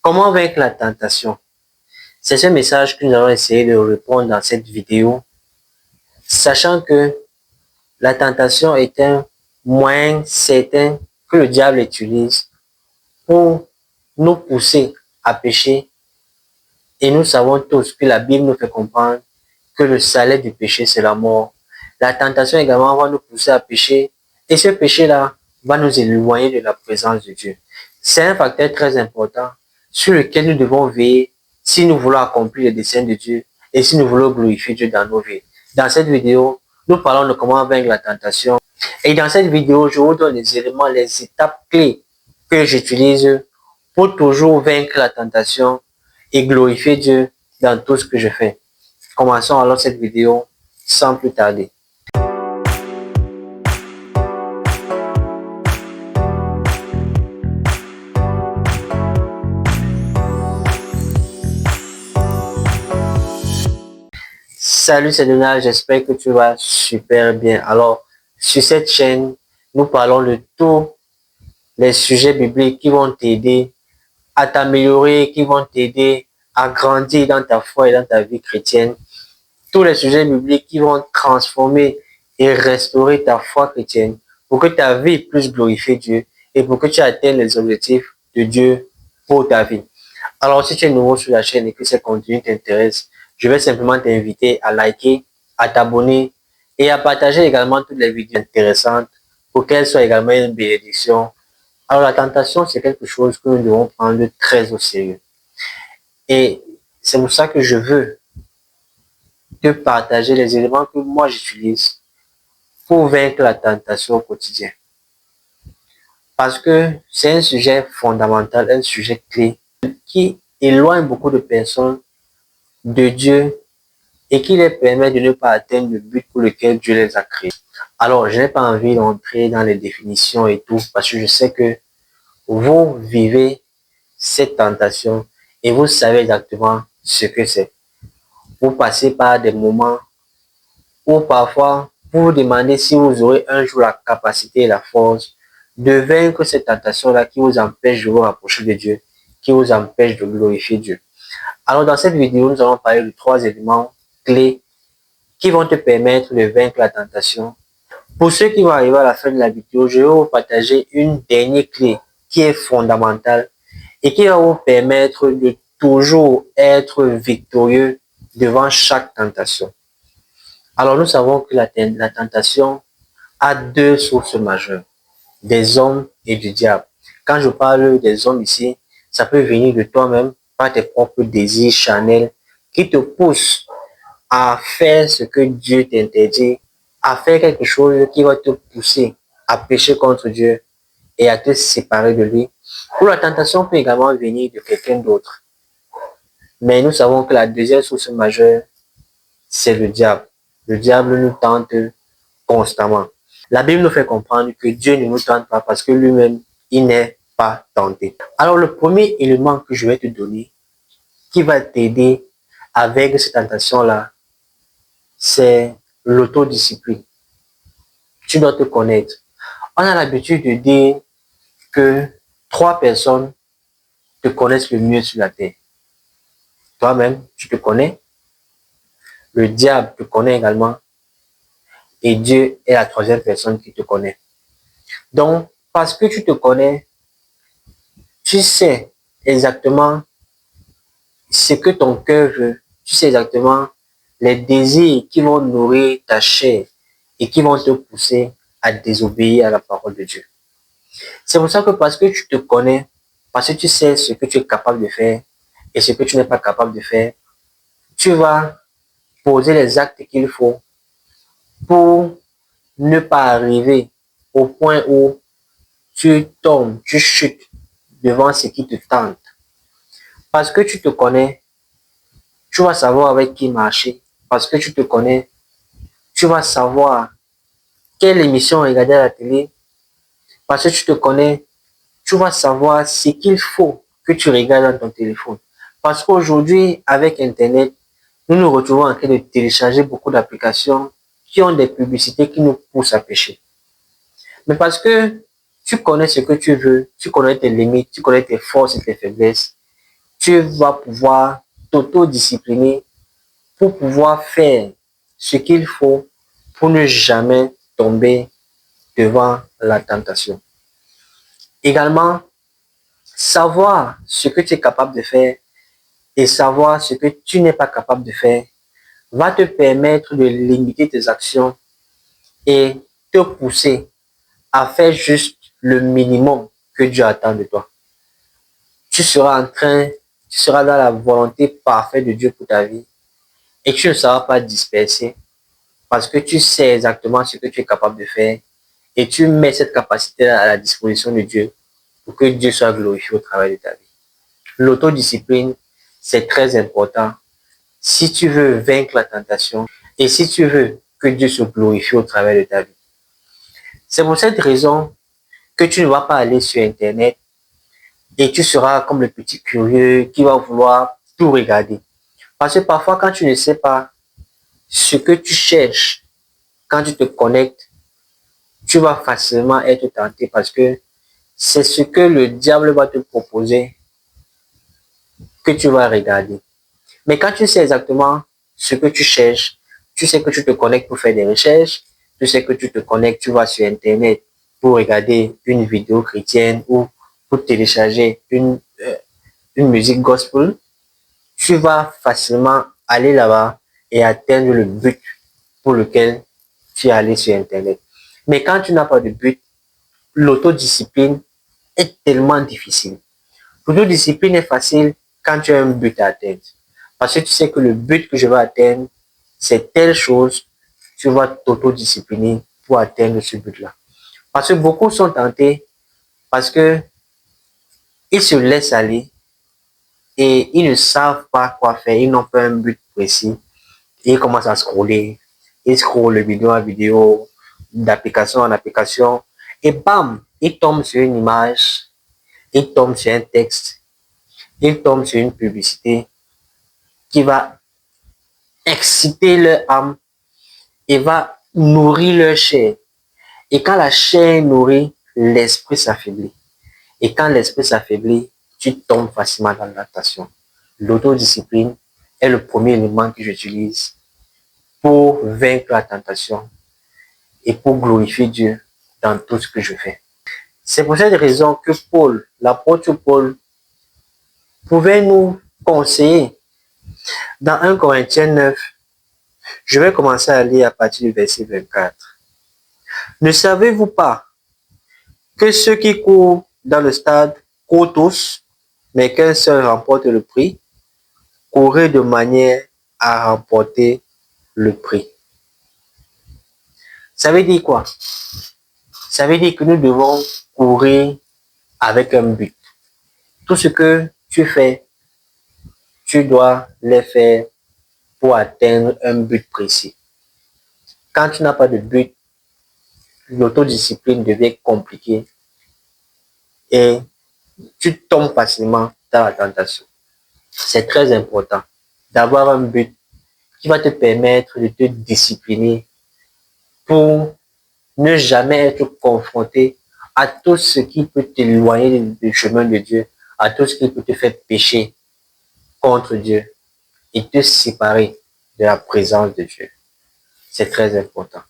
Comment vaincre la tentation? C'est ce message que nous allons essayer de répondre dans cette vidéo, sachant que la tentation est un moyen certain que le diable utilise pour nous pousser à pécher. Et nous savons tous que la Bible nous fait comprendre que le salaire du péché, c'est la mort. La tentation également va nous pousser à pécher. Et ce péché-là va nous éloigner de la présence de Dieu. C'est un facteur très important sur lequel nous devons veiller si nous voulons accomplir les desseins de Dieu et si nous voulons glorifier Dieu dans nos vies. Dans cette vidéo, nous parlons de comment vaincre la tentation. Et dans cette vidéo, je vous donne les éléments, les étapes clés que j'utilise pour toujours vaincre la tentation et glorifier Dieu dans tout ce que je fais. Commençons alors cette vidéo sans plus tarder. Salut, c'est Donald, j'espère que tu vas super bien. Alors, sur cette chaîne, nous parlons de tous les sujets bibliques qui vont t'aider à t'améliorer, qui vont t'aider à grandir dans ta foi et dans ta vie chrétienne. Tous les sujets bibliques qui vont transformer et restaurer ta foi chrétienne pour que ta vie puisse glorifier Dieu et pour que tu atteignes les objectifs de Dieu pour ta vie. Alors, si tu es nouveau sur la chaîne et que ce contenu t'intéresse, je vais simplement t'inviter à liker, à t'abonner et à partager également toutes les vidéos intéressantes pour qu'elles soient également une bénédiction. Alors, la tentation, c'est quelque chose que nous devons prendre très au sérieux. Et c'est pour ça que je veux te partager les éléments que moi j'utilise pour vaincre la tentation au quotidien. Parce que c'est un sujet fondamental, un sujet clé qui éloigne beaucoup de personnes de Dieu et qui les permet de ne pas atteindre le but pour lequel Dieu les a créés. Alors, je n'ai pas envie d'entrer dans les définitions et tout parce que je sais que vous vivez cette tentation et vous savez exactement ce que c'est. Vous passez par des moments où parfois vous vous demandez si vous aurez un jour la capacité et la force de vaincre cette tentation-là qui vous empêche de vous rapprocher de Dieu, qui vous empêche de glorifier Dieu. Alors dans cette vidéo, nous allons parler de 3 éléments clés qui vont te permettre de vaincre la tentation. Pour ceux qui vont arriver à la fin de la vidéo, je vais vous partager une dernière clé qui est fondamentale et qui va vous permettre de toujours être victorieux devant chaque tentation. Alors nous savons que la tentation a 2 sources majeures, des hommes et du diable. Quand je parle des hommes ici, ça peut venir de toi-même par tes propres désirs charnels qui te poussent à faire ce que Dieu t'interdit, à faire quelque chose qui va te pousser à pécher contre Dieu et à te séparer de lui. Ou la tentation peut également venir de quelqu'un d'autre. Mais nous savons que la deuxième source majeure, c'est le diable. Le diable nous tente constamment. La Bible nous fait comprendre que Dieu ne nous tente pas parce que lui-même, il n'est pas tenté. Alors le premier élément que je vais te donner, qui va t'aider avec cette tentation-là, c'est l'autodiscipline. Tu dois te connaître. On a l'habitude de dire que 3 personnes te connaissent le mieux sur la terre. Toi-même, tu te connais. Le diable te connaît également. Et Dieu est la 3e personne qui te connaît. Donc, parce que tu te connais, tu sais exactement ce que ton cœur veut. Tu sais exactement les désirs qui vont nourrir ta chair et qui vont te pousser à désobéir à la parole de Dieu. C'est pour ça que parce que tu te connais, parce que tu sais ce que tu es capable de faire et ce que tu n'es pas capable de faire, tu vas poser les actes qu'il faut pour ne pas arriver au point où tu tombes, tu chutes devant ce qui te tente. Parce que tu te connais, tu vas savoir avec qui marcher. Parce que tu te connais, tu vas savoir quelle émission regarder à la télé. Parce que tu te connais, tu vas savoir ce qu'il faut que tu regardes dans ton téléphone. Parce qu'aujourd'hui, avec Internet, nous nous retrouvons en train de télécharger beaucoup d'applications qui ont des publicités qui nous poussent à pécher. Mais parce que tu connais ce que tu veux, tu connais tes limites, tu connais tes forces et tes faiblesses, tu vas pouvoir t'auto-discipliner pour pouvoir faire ce qu'il faut pour ne jamais tomber devant la tentation. Également, savoir ce que tu es capable de faire et savoir ce que tu n'es pas capable de faire va te permettre de limiter tes actions et te pousser à faire juste le minimum que Dieu attend de toi. Tu seras dans la volonté parfaite de Dieu pour ta vie et tu ne seras pas dispersé parce que tu sais exactement ce que tu es capable de faire et tu mets cette capacité à la disposition de Dieu pour que Dieu soit glorifié au travers de ta vie. L'autodiscipline, c'est très important si tu veux vaincre la tentation et si tu veux que Dieu se glorifie au travers de ta vie. C'est pour cette raison que tu ne vas pas aller sur Internet et tu seras comme le petit curieux qui va vouloir tout regarder. Parce que parfois, quand tu ne sais pas ce que tu cherches, quand tu te connectes, tu vas facilement être tenté parce que c'est ce que le diable va te proposer que tu vas regarder. Mais quand tu sais exactement ce que tu cherches, tu sais que tu te connectes pour faire des recherches, tu sais que tu te connectes, tu vas sur Internet pour regarder une vidéo chrétienne ou pour télécharger une musique gospel, tu vas facilement aller là-bas et atteindre le but pour lequel tu es allé sur Internet. Mais quand tu n'as pas de but, l'autodiscipline est tellement difficile. L'autodiscipline est facile quand tu as un but à atteindre. Parce que tu sais que le but que je vais atteindre, c'est telle chose, tu vas t'autodiscipliner pour atteindre ce but-là. Parce que beaucoup sont tentés parce que ils se laissent aller et ils ne savent pas quoi faire, ils n'ont pas un but précis. Et ils commencent à scroller, ils scrollent de vidéo en vidéo, d'application en application, et bam, ils tombent sur une image, ils tombent sur un texte, ils tombent sur une publicité qui va exciter leur âme et va nourrir leur chair. Et quand la chair nourrit, l'esprit s'affaiblit. Et quand l'esprit s'affaiblit, tu tombes facilement dans la tentation. L'autodiscipline est le premier élément que j'utilise pour vaincre la tentation et pour glorifier Dieu dans tout ce que je fais. C'est pour cette raison que Paul, l'apôtre Paul, pouvait nous conseiller dans 1 Corinthiens 9. Je vais commencer à lire à partir du verset 24. Ne savez-vous pas que ceux qui courent dans le stade courent tous, mais qu'un seul remporte le prix? Courez de manière à remporter le prix. Ça veut dire quoi? Ça veut dire que nous devons courir avec un but. Tout ce que tu fais, tu dois le faire pour atteindre un but précis. Quand tu n'as pas de but, l'autodiscipline devient compliquée et tu tombes facilement dans la tentation. C'est très important d'avoir un but qui va te permettre de te discipliner pour ne jamais être confronté à tout ce qui peut t'éloigner du chemin de Dieu, à tout ce qui peut te faire pécher contre Dieu et te séparer de la présence de Dieu. C'est très important.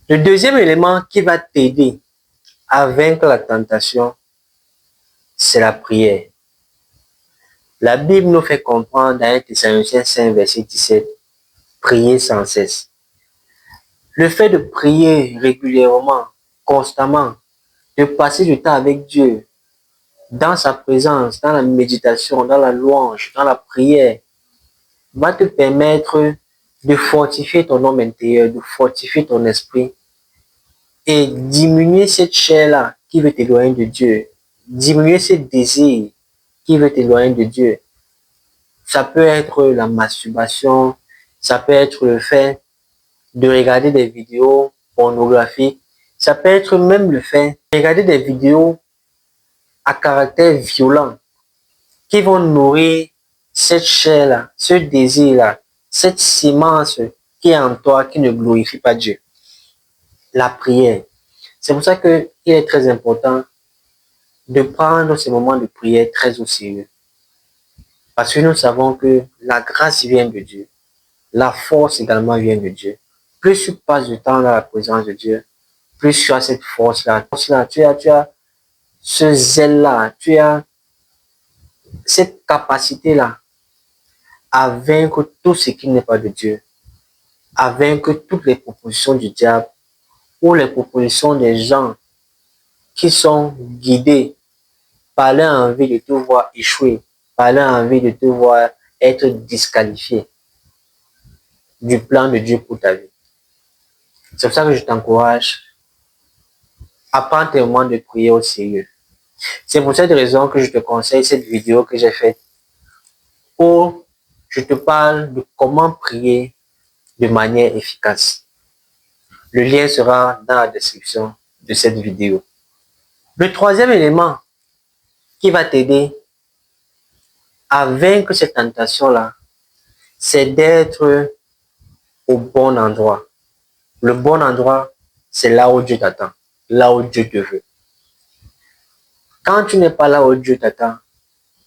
Le deuxième élément qui va t'aider à vaincre la tentation, c'est la prière. La Bible nous fait comprendre dans 1 Thessaloniciens 5, verset 17, prier sans cesse. Le fait de prier régulièrement, constamment, de passer du temps avec Dieu, dans sa présence, dans la méditation, dans la louange, dans la prière, va te permettre de fortifier ton homme intérieur, de fortifier ton esprit et diminuer cette chair-là qui veut t'éloigner de Dieu, diminuer ce désir qui veut t'éloigner de Dieu. Ça peut être la masturbation, ça peut être le fait de regarder des vidéos pornographiques, ça peut être même le fait de regarder des vidéos à caractère violent qui vont nourrir cette chair-là, ce désir-là, cette sémence qui est en toi, qui ne glorifie pas Dieu. La prière. C'est pour ça qu'il est très important de prendre ces moments de prière très au sérieux. Parce que nous savons que la grâce vient de Dieu. La force également vient de Dieu. Plus tu passes du temps dans la présence de Dieu, plus tu as cette force-là. Tu as ce zèle-là, tu as cette capacité-là à vaincre tout ce qui n'est pas de Dieu, à vaincre toutes les propositions du diable ou les propositions des gens qui sont guidés par leur envie de te voir échouer, par leur envie de te voir être disqualifié du plan de Dieu pour ta vie. C'est pour ça que je t'encourage à prendre tes moments de prière au sérieux. C'est pour cette raison que je te conseille cette vidéo que j'ai faite où je te parle de comment prier de manière efficace. Le lien sera dans la description de cette vidéo. Le troisième élément qui va t'aider à vaincre cette tentation-là, c'est d'être au bon endroit. Le bon endroit, c'est là où Dieu t'attend, là où Dieu te veut. Quand tu n'es pas là où Dieu t'attend,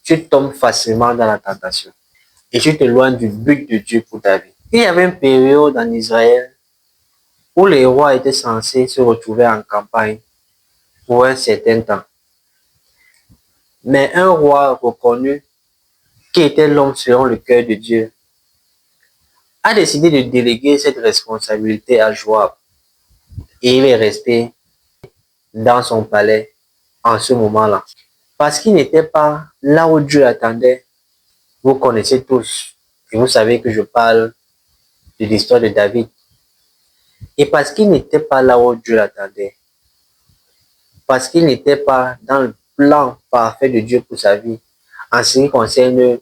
tu tombes facilement dans la tentation et tu t'éloignes du but de Dieu pour ta vie. Il y avait une période en Israël où les rois étaient censés se retrouver en campagne pour un certain temps. Mais un roi reconnu, qui était l'homme selon le cœur de Dieu, a décidé de déléguer cette responsabilité à Joab. Et il est resté dans son palais en ce moment-là. Parce qu'il n'était pas là où Dieu l'attendait. Vous connaissez tous, et vous savez que je parle de l'histoire de David. Et parce qu'il n'était pas là où Dieu l'attendait, parce qu'il n'était pas dans le plan parfait de Dieu pour sa vie, en ce qui concerne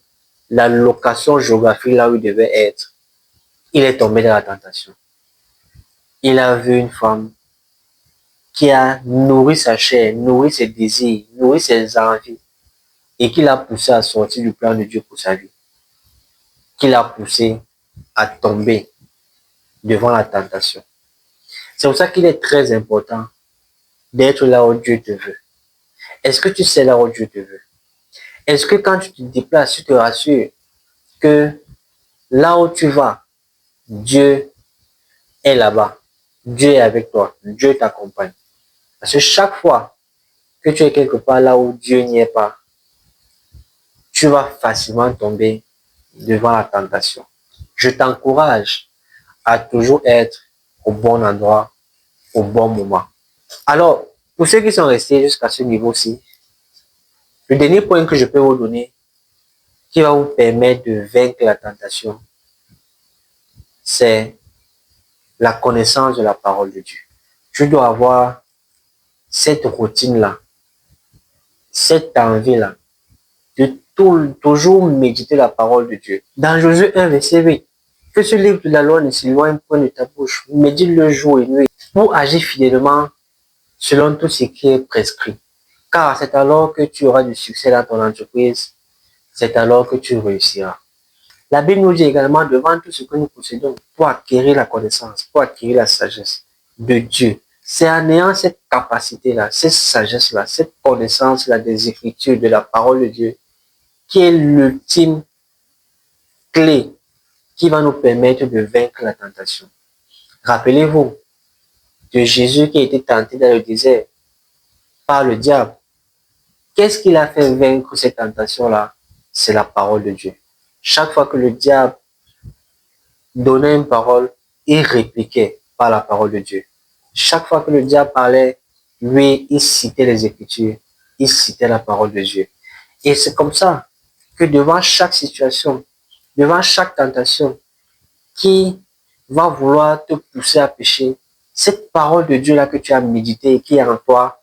la location géographique là où il devait être, il est tombé dans la tentation. Il a vu une femme qui a nourri sa chair, nourri ses désirs, nourri ses envies, et qui l'a poussé à sortir du plan de Dieu pour sa vie, qui l'a poussé à tomber devant la tentation. C'est pour ça qu'il est très important d'être là où Dieu te veut. Est-ce que tu sais là où Dieu te veut? Est-ce que quand tu te déplaces, tu te rassures que là où tu vas, Dieu est là-bas. Dieu est avec toi. Dieu t'accompagne. Parce que chaque fois que tu es quelque part là où Dieu n'y est pas, tu vas facilement tomber devant la tentation. Je t'encourage à toujours être au bon endroit, au bon moment. Alors, pour ceux qui sont restés jusqu'à ce niveau-ci, le dernier point que je peux vous donner, qui va vous permettre de vaincre la tentation, c'est la connaissance de la parole de Dieu. Tu dois avoir cette routine-là, cette envie-là, de toujours méditer la parole de Dieu. Dans Josué 1, verset 8, que ce livre de la loi ne s'éloigne point de ta bouche, médite-le jour et nuit, pour agir fidèlement selon tout ce qui est prescrit. Car c'est alors que tu auras du succès dans ton entreprise, c'est alors que tu réussiras. La Bible nous dit également, devant tout ce que nous possédons, pour acquérir la connaissance, pour acquérir la sagesse de Dieu. C'est en ayant cette capacité-là, cette sagesse-là, cette connaissance-là des Écritures, de la parole de Dieu, qui est l'ultime clé qui va nous permettre de vaincre la tentation. Rappelez-vous de Jésus qui a été tenté dans le désert par le diable. Qu'est-ce qu'il a fait vaincre cette tentation-là? C'est la parole de Dieu. Chaque fois que le diable donnait une parole, il répliquait par la parole de Dieu. Chaque fois que le diable parlait, lui, il citait les Écritures, il citait la parole de Dieu. Et c'est comme ça que devant chaque situation, devant chaque tentation qui va vouloir te pousser à pécher, cette parole de Dieu là que tu as médité et qui est en toi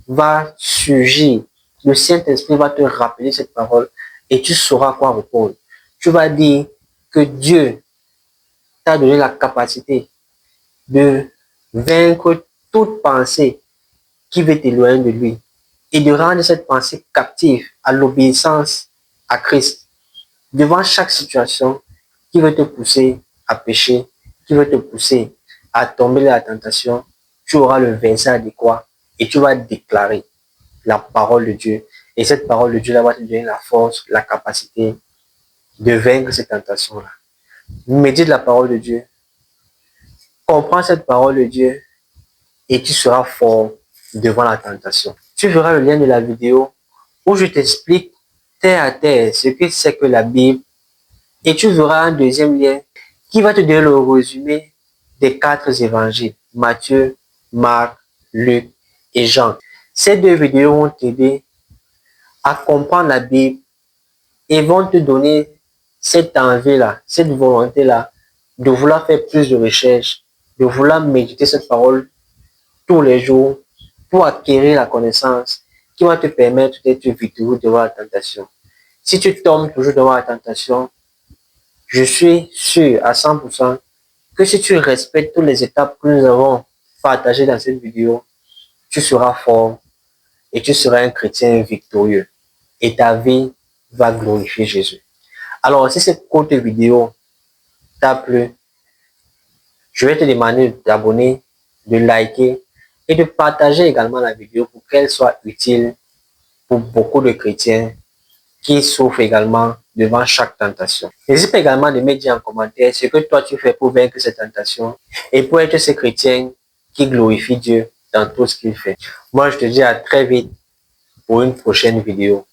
va surgir. Le Saint-Esprit va te rappeler cette parole et tu sauras quoi répondre. Tu vas dire que Dieu t'a donné la capacité de vaincre toute pensée qui veut t'éloigner de lui et de rendre cette pensée captive à l'obéissance à Christ. Devant chaque situation qui veut te pousser à pécher, qui veut te pousser à tomber dans la tentation, tu auras le verset adéquat et tu vas déclarer la parole de Dieu. Et cette parole de Dieu là va te donner la force, la capacité de vaincre ces tentations-là. Médite la parole de Dieu. Comprends cette parole de Dieu et tu seras fort devant la tentation. Tu verras le lien de la vidéo où je t'explique terre à terre ce que c'est que la Bible et tu verras un deuxième lien qui va te donner le résumé des 4 évangiles, Matthieu, Marc, Luc et Jean. Ces 2 vidéos vont t'aider à comprendre la Bible et vont te donner cette envie-là, cette volonté-là de vouloir faire plus de recherches, de vouloir méditer cette parole tous les jours pour acquérir la connaissance qui va te permettre d'être victorieux devant la tentation. Si tu tombes toujours devant la tentation, je suis sûr à 100% que si tu respectes toutes les étapes que nous avons partagées dans cette vidéo, tu seras fort et tu seras un chrétien victorieux et ta vie va glorifier Jésus. Alors, si cette courte vidéo t'a plu, je vais te demander d'abonner, de liker et de partager également la vidéo pour qu'elle soit utile pour beaucoup de chrétiens qui souffrent également devant chaque tentation. N'hésite pas également de me dire en commentaire ce que toi tu fais pour vaincre ces tentations et pour être ce chrétien qui glorifie Dieu dans tout ce qu'il fait. Moi, je te dis à très vite pour une prochaine vidéo.